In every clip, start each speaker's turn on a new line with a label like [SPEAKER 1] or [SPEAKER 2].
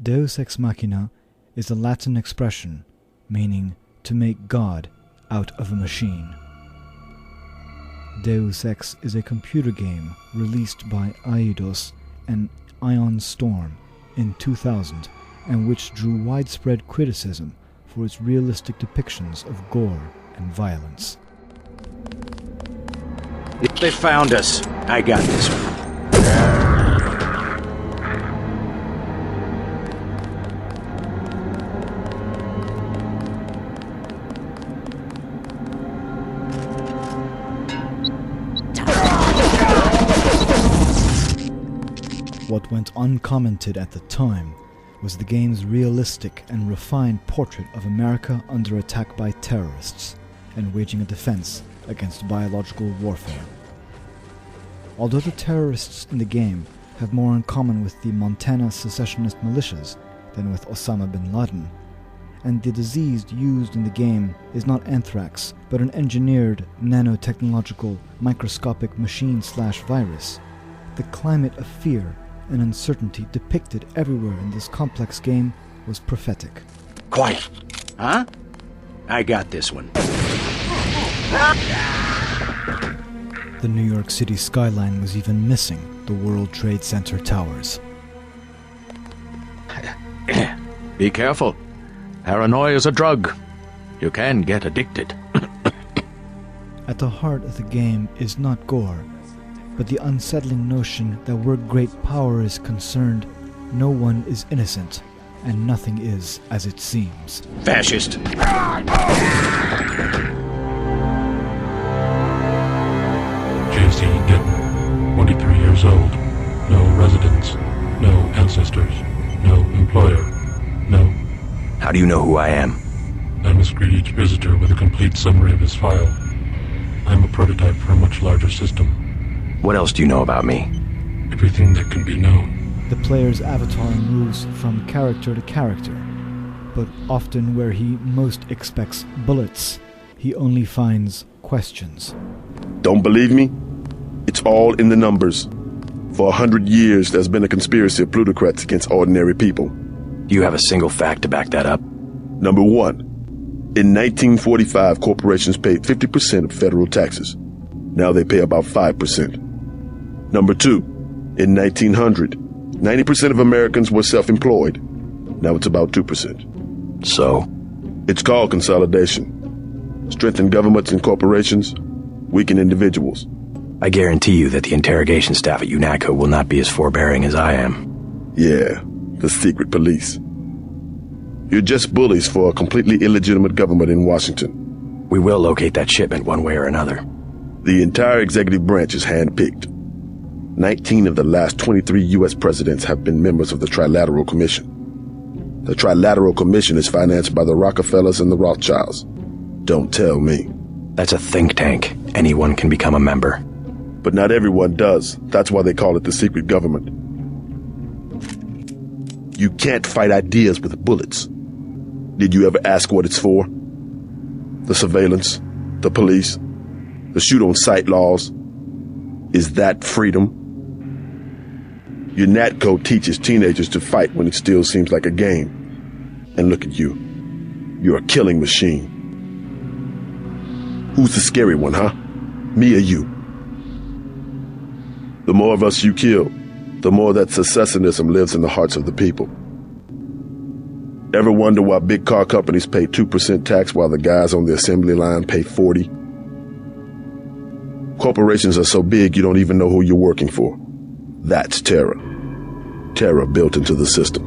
[SPEAKER 1] Deus Ex Machina is a Latin expression meaning to make God out of a machine. Deus Ex is a computer game released by Eidos and Ion Storm in 2000 and which drew widespread criticism for its realistic depictions of gore and violence.
[SPEAKER 2] They found us. I got this one.
[SPEAKER 1] What went uncommented at the time was the game's realistic and refined portrait of America under attack by terrorists and waging a defense against biological warfare. Although the terrorists in the game have more in common with the Montana secessionist militias than with Osama bin Laden, and the disease used in the game is not anthrax but an engineered nanotechnological microscopic machine/virus, the climate of fear and uncertainty depicted everywhere in this complex game was prophetic.
[SPEAKER 2] Quiet. Huh? I got this one.
[SPEAKER 1] The New York City skyline was even missing the World Trade Center towers.
[SPEAKER 3] Be careful. Paranoia is a drug. You can get addicted.
[SPEAKER 1] At the heart of the game is not gore, but the unsettling notion that where great power is concerned, no one is innocent, and nothing is as it seems.
[SPEAKER 2] Fascist.
[SPEAKER 4] J.C. Denton, 23 years old, no residence, no ancestors, no employer, no...
[SPEAKER 2] How do you know who I am?
[SPEAKER 4] I must greet each visitor with a complete summary of his file. I'm a prototype for a much larger system.
[SPEAKER 2] What else do you know about me?
[SPEAKER 4] Everything that can be known.
[SPEAKER 1] The player's avatar moves from character to character, but often where he most expects bullets, he only finds questions.
[SPEAKER 5] Don't believe me? It's all in the numbers. For 100 years, there's been a conspiracy of plutocrats against ordinary people.
[SPEAKER 2] Do you have a single fact to back that up?
[SPEAKER 5] Number one, in 1945, corporations paid 50% of federal taxes. Now they pay about 5%. Number two, in 1900, 90% of Americans were self-employed. Now it's about 2%.
[SPEAKER 2] So?
[SPEAKER 5] It's called consolidation. Strengthen governments and corporations, weaken individuals.
[SPEAKER 2] I guarantee you that the interrogation staff at UNATCO will not be as forbearing as I am.
[SPEAKER 5] Yeah, the secret police. You're just bullies for a completely illegitimate government in Washington.
[SPEAKER 2] We will locate that shipment one way or another.
[SPEAKER 5] The entire executive branch is handpicked. 19 of the last 23 U.S. presidents have been members of the Trilateral Commission. The Trilateral Commission is financed by the Rockefellers and the Rothschilds. Don't tell me.
[SPEAKER 2] That's a think tank. Anyone can become a member.
[SPEAKER 5] But not everyone does. That's why they call it the secret government. You can't fight ideas with bullets. Did you ever ask what it's for? The surveillance, the police, the shoot-on-sight laws. Is that freedom? UNATCO teaches teenagers to fight when it still seems like a game. And look at you. You're a killing machine. Who's the scary one, huh? Me or you? The more of us you kill, the more that secessionism lives in the hearts of the people. Ever wonder why big car companies pay 2% tax while the guys on the assembly line pay 40%? Corporations are so big you don't even know who you're working for. That's terror. Terror built into the system.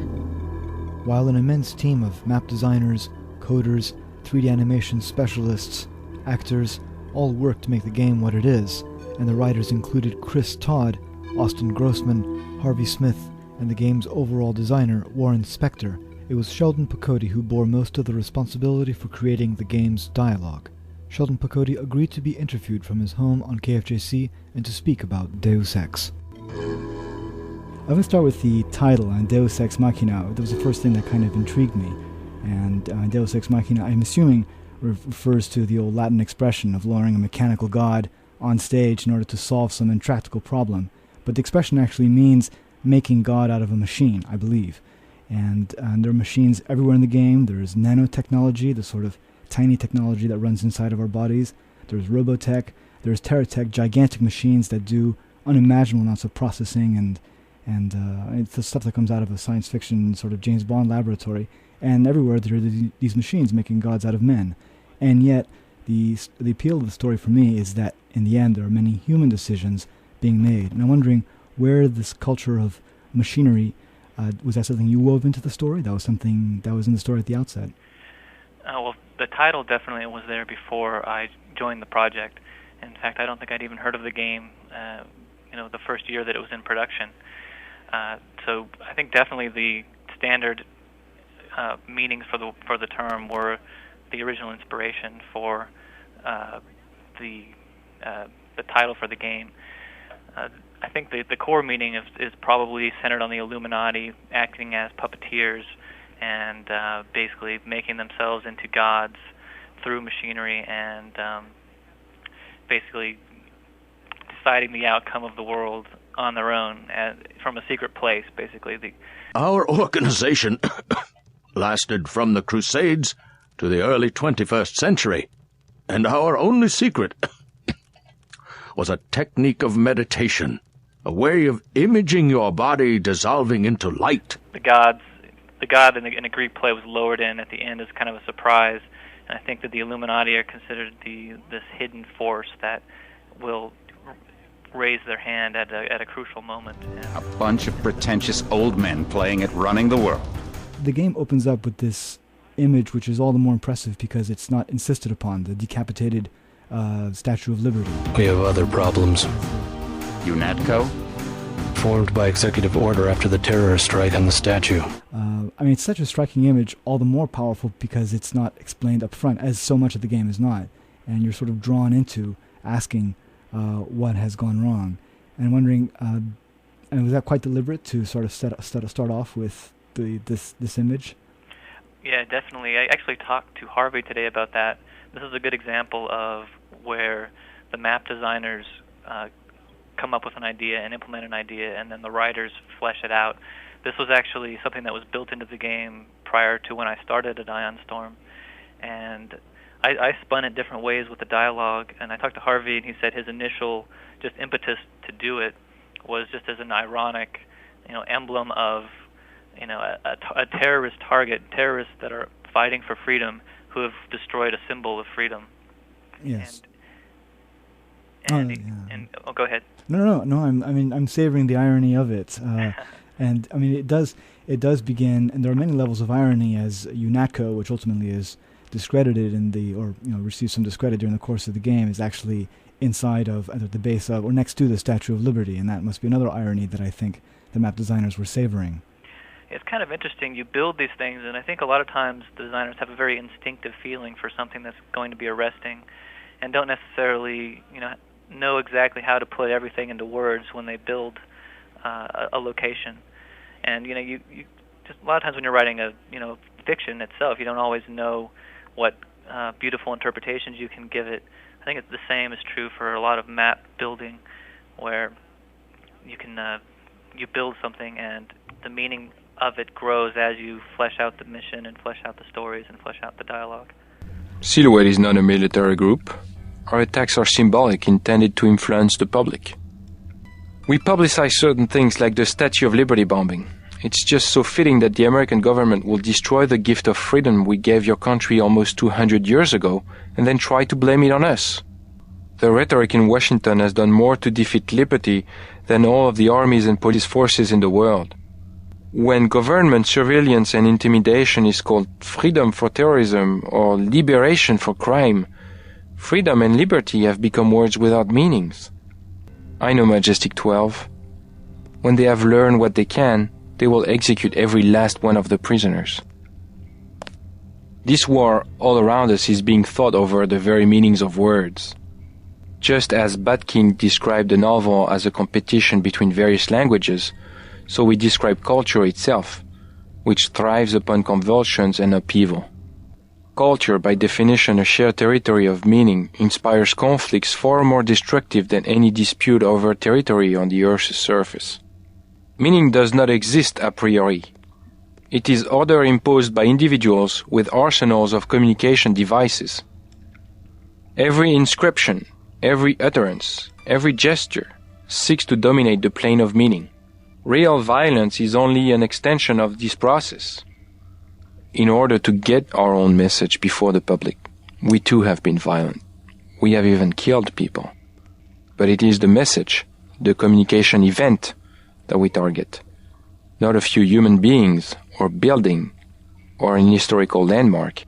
[SPEAKER 1] While an immense team of map designers, coders, 3D animation specialists, actors, all worked to make the game what it is, and the writers included Chris Todd, Austin Grossman, Harvey Smith, and the game's overall designer, Warren Spector, it was Sheldon Pacotti who bore most of the responsibility for creating the game's dialogue. Sheldon Pacotti agreed to be interviewed from his home on KFJC and to speak about Deus Ex. I'm going to start with the title, Deus Ex Machina. That was the first thing that kind of intrigued me. And Deus Ex Machina, I'm assuming, refers to the old Latin expression of lowering a mechanical god on stage in order to solve some intractable problem. But the expression actually means making God out of a machine, I believe. And there are machines everywhere in the game. There's nanotechnology, the sort of tiny technology that runs inside of our bodies. There's robotech. There's teratech, gigantic machines that do unimaginable amounts of processing, and it's the stuff that comes out of a science fiction sort of James Bond laboratory. And everywhere there are these machines making gods out of men. And yet, the appeal of the story for me is that in the end there are many human decisions being made. And I'm wondering where this culture of machinery, was that something you wove into the story? That was something that was in the story at the outset?
[SPEAKER 6] Well, the title definitely was there before I joined the project. In fact, I don't think I'd even heard of the game, the first year that it was in production. So I think definitely the standard meanings for the term were the original inspiration for the title for the game. I think the core meaning is probably centered on the Illuminati acting as puppeteers and basically making themselves into gods through machinery and basically deciding the outcome of the world on their own from a secret place, basically.
[SPEAKER 3] Our organization lasted from the Crusades to the early 21st century, and our only secret was a technique of meditation, a way of imaging your body dissolving into light. The god in a Greek play was lowered in at the end as kind of a surprise, and I think that the Illuminati are considered this hidden force that will raise their hand at a crucial moment.
[SPEAKER 7] A bunch of pretentious old men playing at running the world.
[SPEAKER 1] The game opens up with this image, which is all the more impressive because it's not insisted upon, the decapitated Statue of Liberty.
[SPEAKER 2] We have other problems.
[SPEAKER 7] UNATCO?
[SPEAKER 2] Formed by executive order after the terrorist strike on the statue.
[SPEAKER 1] It's such a striking image, all the more powerful because it's not explained up front, as so much of the game is not. And you're sort of drawn into asking what has gone wrong. And wondering, and was that quite deliberate to sort of start off with this image?
[SPEAKER 6] Yeah, definitely. I actually talked to Harvey today about that. This is a good example of where the map designers come up with an idea and implement an idea, and then the writers flesh it out. This was actually something that was built into the game prior to when I started at Ion Storm, and I spun it different ways with the dialogue, and I talked to Harvey, and he said his initial just impetus to do it was just as an ironic, emblem of, a terrorist target, terrorists that are fighting for freedom who have destroyed a symbol of freedom.
[SPEAKER 1] Yes.
[SPEAKER 6] Go ahead.
[SPEAKER 1] No. I'm savoring the irony of it, and it does begin, and there are many levels of irony as UNATCO, which ultimately is discredited receives some discredit during the course of the game, is actually inside of either the base of or next to the Statue of Liberty, and that must be another irony that I think the map designers were savoring.
[SPEAKER 6] It's kind of interesting. You build these things, and I think a lot of times the designers have a very instinctive feeling for something that's going to be arresting, and don't necessarily, know exactly how to put everything into words when they build a location. And you just a lot of times when you're writing a fiction itself, you don't always know what beautiful interpretations you can give it. I think it's the same is true for a lot of map building, where you can you build something and the meaning of it grows as you flesh out the mission and flesh out the stories and flesh out the dialogue.
[SPEAKER 8] Silhouette is not a military group. Our attacks are symbolic, intended to influence the public. We publicize certain things like the Statue of Liberty bombing. It's just so fitting that the American government will destroy the gift of freedom we gave your country almost 200 years ago and then try to blame it on us. The rhetoric in Washington has done more to defeat liberty than all of the armies and police forces in the world. When government surveillance and intimidation is called freedom for terrorism or liberation for crime, freedom and liberty have become words without meanings. I know Majestic 12. When they have learned what they can, they will execute every last one of the prisoners. This war all around us is being thought over the very meanings of words. Just as Batkin described the novel as a competition between various languages, so we describe culture itself, which thrives upon convulsions and upheaval. Culture, by definition a shared territory of meaning, inspires conflicts far more destructive than any dispute over territory on the Earth's surface. Meaning does not exist a priori. It is order imposed by individuals with arsenals of communication devices. Every inscription, every utterance, every gesture seeks to dominate the plane of meaning. Real violence is only an extension of this process. In order to get our own message before the public, we too have been violent. We have even killed people. But it is the message, the communication event, that we target, not a few human beings or building or an historical landmark.